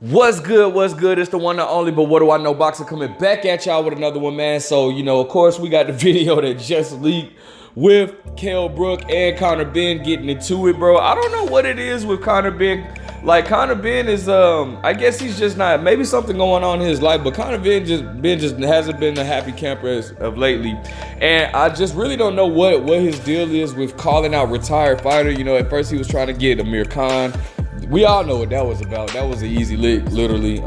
What's good? What's good? It's the one and only, but what do I know? Boxer coming back at y'all with another one, man. So, of course, we got the video that just leaked with Kell, Brook, and Conor Benn getting into it, bro. I don't know what it is with Conor Benn. Like, Conor Benn is, I guess he's just not, maybe something going on in his life, but Conor Benn just hasn't been a happy camper as of lately. And I just really don't know what his deal is with calling out retired fighter. At first he was trying to get Amir Khan. We all know what that was about. That was an easy lick, literally.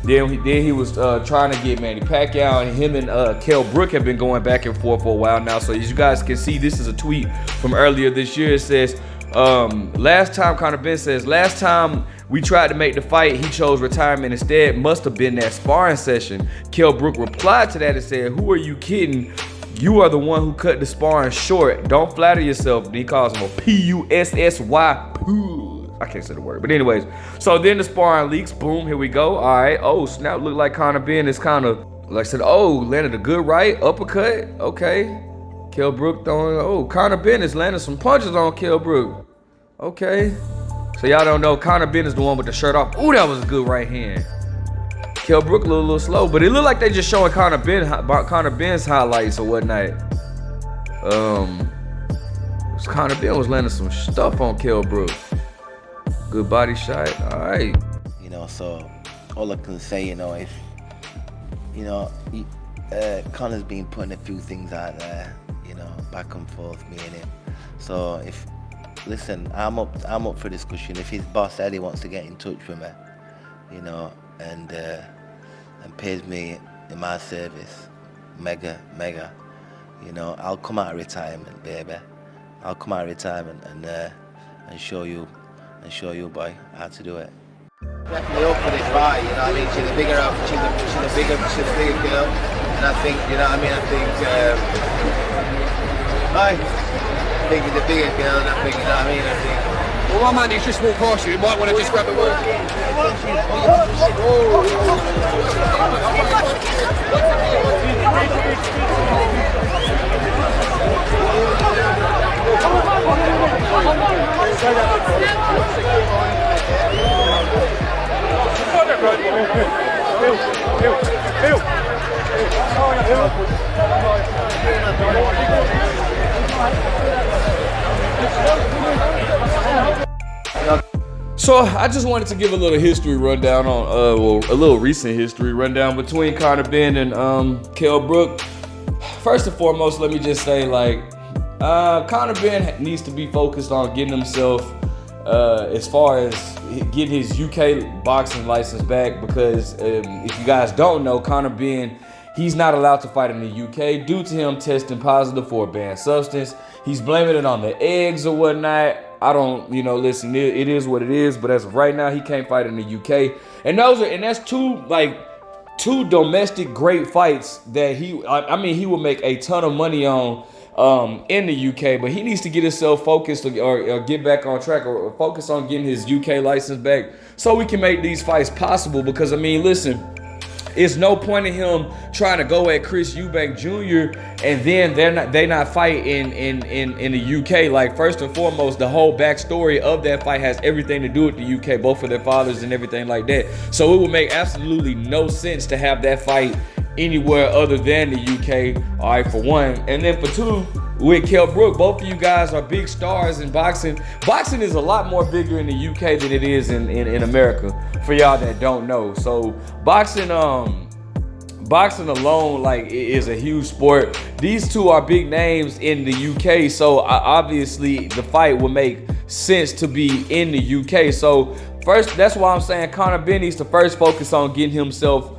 Then he was trying to get Manny Pacquiao, and him and Kell Brook have been going back and forth for a while now. So as you guys can see, this is a tweet from earlier this year. It says, last time, Conor Benn says, last time we tried to make the fight, he chose retirement instead. Must have been that sparring session. Kell Brook replied to that and said, who are you kidding? You are the one who cut the sparring short. Don't flatter yourself. And he calls him a P-U-S-S-Y. I can't say the word, but anyways. So then the sparring leaks. Boom, here we go. All right. Oh, snap. Look like Conor Benn is kind of, like I said, landed a good right uppercut. Okay. Kell Brook throwing, Conor Benn is landing some punches on Kell Brook. Okay. So y'all don't know, Conor Benn is the one with the shirt off. Ooh, that was a good right hand. Kell Brook a little slow, but it looked like they just showing Conor Benn's highlights or whatnot. Conor Benn was landing some stuff on Kell Brook. Good body shot. All right. So all I can say, if Conor's been putting a few things out there, back and forth, me and him. So listen, I'm up for discussion. If his boss Eddie wants to get in touch with me, and pays me in my service, mega, I'll come out of retirement, baby. I'll come out of retirement and show you, boy, how to do it. Definitely up for this fight, she's a bigger girl, and I think, I think he's a bigger girl, and I think, Well, one man, he's just walked past you. You might want to just grab the wall. So I just wanted to give a little history rundown on, a little recent history rundown between Conor Benn and Kell Brook. First and foremost, let me just say, Conor Benn needs to be focused on getting himself, as far as getting his UK boxing license back, because if you guys don't know, Conor Benn, he's not allowed to fight in the UK due to him testing positive for a banned substance. He's blaming it on the eggs or whatnot. I don't, listen, it is what it is, but as of right now, he can't fight in the UK. And that's two domestic great fights that he will make a ton of money on in the UK, but he needs to get himself focused or get back on track or focus on getting his UK license back so we can make these fights possible. Because listen, it's no point in him trying to go at Chris Eubank Jr. and then they not fight in the UK. Like, first and foremost, the whole backstory of that fight has everything to do with the UK, both of their fathers and everything like that. So it would make absolutely no sense to have that fight anywhere other than the UK, all right, for one. And then for two, with Kell Brook, both of you guys are big stars in boxing. Boxing is a lot more bigger in the UK than it is in America, for y'all that don't know. So boxing alone, is a huge sport. These two are big names in the UK, so obviously the fight will make sense to be in the UK. So first, that's why I'm saying Conor Benn needs to first focus on getting himself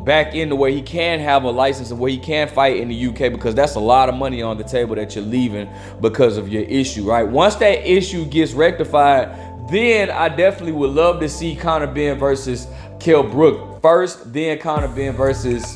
back into where he can have a license and where he can fight in the UK, because that's a lot of money on the table that you're leaving because of your issue, right? Once that issue gets rectified, then I definitely would love to see Conor Benn versus Kell Brook first, then Conor Benn versus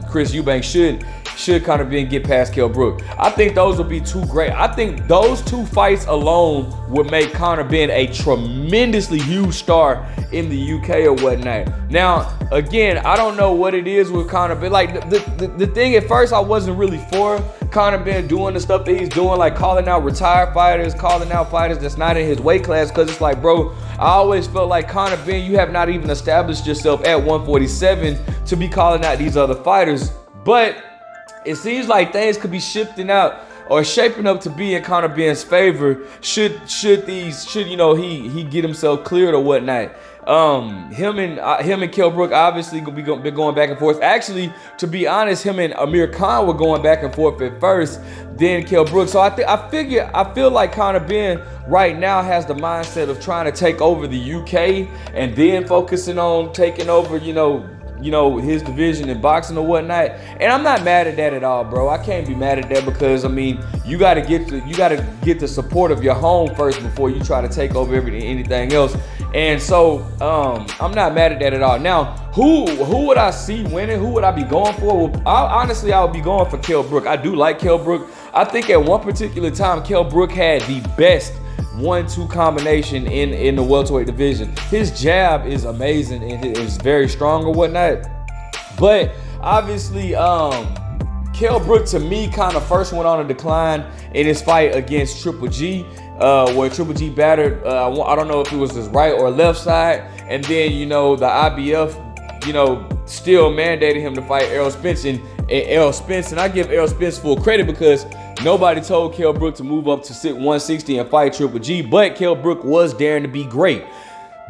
Chris Eubank. Should should Conor Benn get past Kell Brook. I think those would be two great. I think those two fights alone would make Conor Benn a tremendously huge star in the UK or whatnot. Now, again, I don't know what it is with Conor Benn. Like the thing at first, I wasn't really for Conor Benn doing the stuff that he's doing, like calling out retired fighters, calling out fighters that's not in his weight class, because it's like, bro, I always felt like Conor Benn, you have not even established yourself at 147 to be calling out these other fighters. But it seems like things could be shifting out or shaping up to be in Conor Benn's favor should you know he get himself cleared or whatnot. Him and Kell Brook obviously been going back and forth. Actually, to be honest, him and Amir Khan were going back and forth at first, then Kell Brook. So I feel like Conor Benn right now has the mindset of trying to take over the UK and then focusing on taking over, you know, his division in boxing or whatnot. And I'm not mad at that at all, bro. I can't be mad at that because, I mean, you gotta get the support of your home first before you try to take over anything else. And so I'm not mad at that at all. Now, who would I see winning? Who would I be going for? Well, honestly, I would be going for Kell Brook. I do like Kell Brook. I think at one particular time, Kell Brook had the best 1-2 combination in the welterweight division. His jab is amazing and it is very strong or whatnot. But obviously, Kell Brook to me kind of first went on a decline in his fight against Triple G, where Triple G battered, I don't know if it was his right or left side, and then, you know, the IBF, you know, still mandated him to fight Errol Spence, and I give Errol Spence full credit because nobody told Kell Brook to move up to 160 and fight Triple G, but Kell Brook was daring to be great.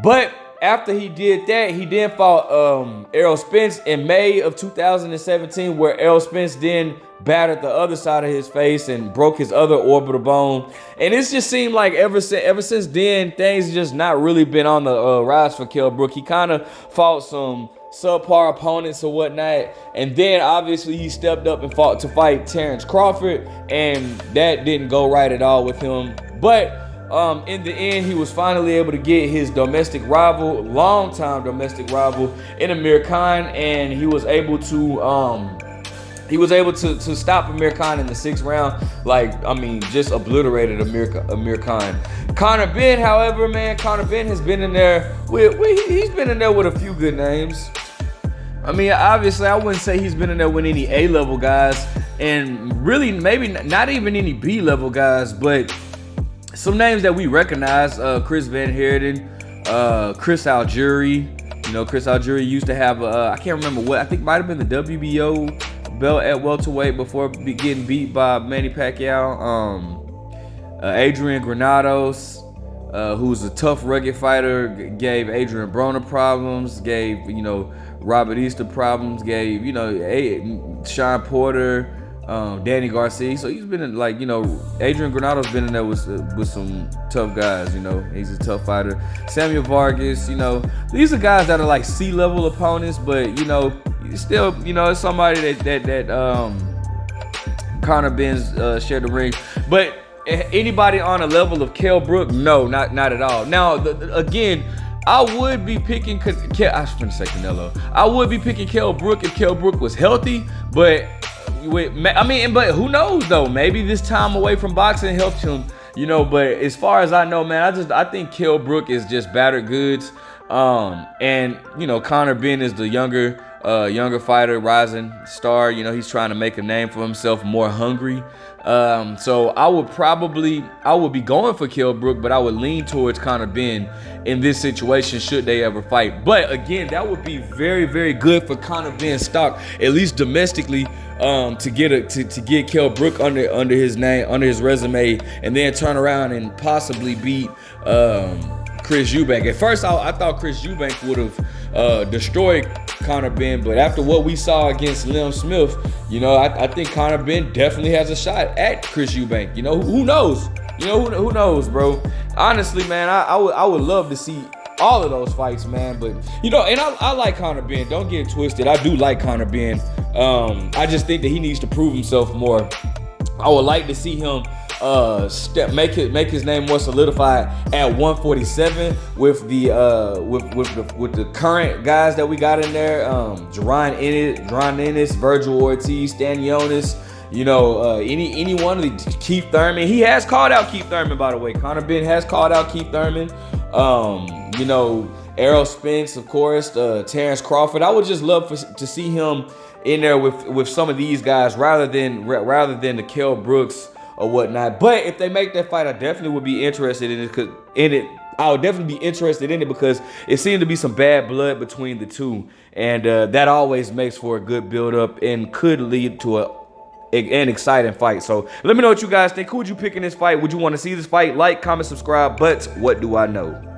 But after he did that, he then fought Errol Spence in May of 2017, where Errol Spence then battered the other side of his face and broke his other orbital bone. And it's just seemed like ever since then, things just not really been on the rise for Kell Brook. He kind of fought some subpar opponents or whatnot, and then obviously he stepped up and fought to fight Terrence Crawford, and that didn't go right at all with him. But in the end, he was finally able to get his domestic rival, longtime domestic rival, in Amir Khan, and he was able to stop Amir Khan in the 6th round. Like, I mean, just obliterated Amir Khan. Conor Benn, however, man, Conor Benn has been in there he's been in there with a few good names. I mean, obviously, I wouldn't say he's been in there with any A-level guys, and really maybe not even any B-level guys, but some names that we recognize: Chris Van Heerden, Chris Algieri. You know, Chris Algieri used to have I can't remember what, I think might have been the WBO belt at welterweight before getting beat by Manny Pacquiao. Adrian Granados, who's a tough, rugged fighter, gave Adrian Broner problems, gave, you know, Robert Easter problems, gave, you know, Sean Porter, Danny Garcia. So he's been in, like, you know, Adrian Granado's been in there with some tough guys. You know, he's a tough fighter. Samuel Vargas, you know, these are guys that are like C-level opponents, but, you know, still, you know, it's somebody that Conor Benn's shared the ring. But anybody on a level of Kell Brook? No, not at all. Now, again, I would be picking, I was going to say Canelo. I would be picking Kell Brook if Kell Brook was healthy, but but who knows though? Maybe this time away from boxing helps him, you know. But as far as I know, man, I think Kell Brook is just battered goods. And you know, Conor Benn is the younger fighter, rising star. You know, he's trying to make a name for himself, more hungry. So I would be going for Kell Brook, but I would lean towards Conor Benn in this situation should they ever fight. But again, that would be very, very good for Conor Benn's stock, at least domestically, to get Kell Brook under his name, under his resume, and then turn around and possibly beat Chris Eubank. At first, I thought Chris Eubank would have destroyed Conor Benn, but after what we saw against Liam Smith, you know, I think Conor Benn definitely has a shot at Chris Eubank. You know, who knows? You know, who knows, bro? Honestly, man, I would love to see all of those fights, man. But, you know, and I like Conor Benn. Don't get it twisted. I do like Conor Benn. I just think that he needs to prove himself more. I would like to see him make his name more solidified at 147 with the with the current guys that we got in there, Jaron Ennis, Virgil Ortiz, Stanionis, any one of the Keith Thurman. He has called out Keith Thurman, by the way. Conor Benn has called out Keith Thurman. Errol Spence, of course, Terrence Crawford. I would just love to see him in there with some of these guys rather than the Kell Brooks or whatnot. But if they make that fight, I definitely would be interested in it. I would definitely be interested in it because it seemed to be some bad blood between the two, and that always makes for a good build-up and could lead to an exciting fight. So let me know what you guys think. Who would you pick in this fight? Would you want to see this fight? Like, comment, subscribe. But what do I know?